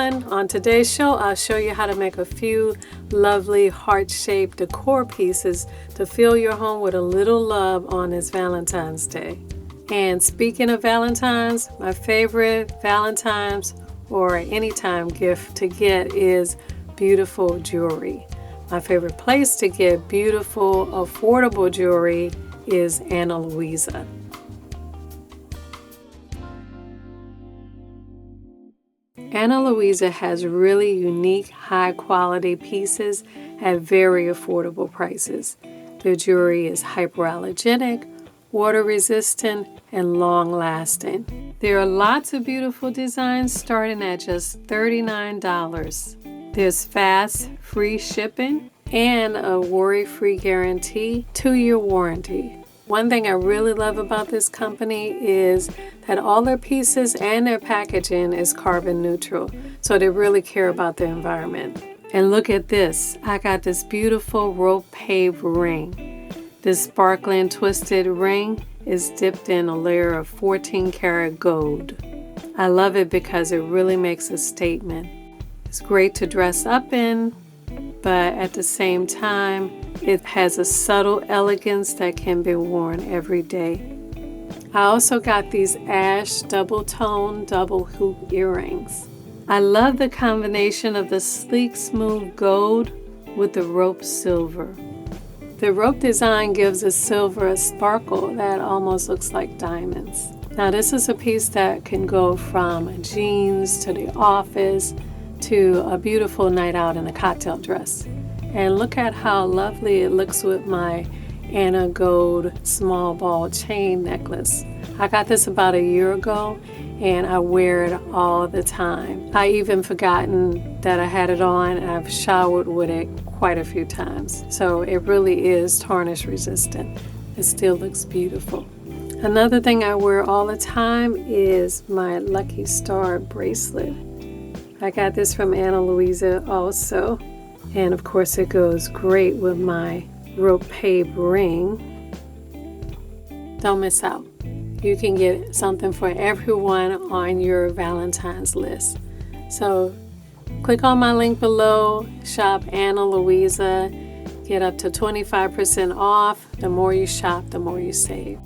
everyone. On today's show, I'll show you how to make a few lovely heart-shaped decor pieces to fill your home with a little love on this Valentine's Day. And speaking of Valentine's, my favorite Valentine's or anytime gift to get is beautiful jewelry. My favorite place to get beautiful, affordable jewelry is Luisa. Luisa has really unique, high-quality pieces at very affordable prices. Their jewelry is hypoallergenic, water-resistant, and long-lasting. There are lots of beautiful designs starting at just $39. There's fast, free shipping and a worry-free guarantee, 2-year warranty. One thing I really love about this company is that all their pieces and their packaging is carbon neutral, so they really care about the environment. And look at this, I got this beautiful rope paved ring. This sparkling twisted ring is dipped in a layer of 14-karat gold. I love it because it really makes a statement. It's great to dress up in, but at the same time, it has a subtle elegance that can be worn every day. I also got these ash double-tone double hoop earrings. I love the combination of the sleek smooth gold with the rope silver. The rope design gives the silver a sparkle that almost looks like diamonds. Now this is a piece that can go from jeans to the office to a beautiful night out in a cocktail dress. And look at how lovely it looks with my Anna Gold small ball chain necklace. I got this about a year ago and I wear it all the time. I even forgotten that I had it on and I've showered with it quite a few times. So it really is tarnish resistant. It still looks beautiful. Another thing I wear all the time is my Lucky Star bracelet. I got this from Luisa also. And of course it goes great with my rope paved ring. Don't miss out. You can get something for everyone on your Valentine's list. So click on my link below, shop Luisa, get up to 25% off. The more you shop, the more you save.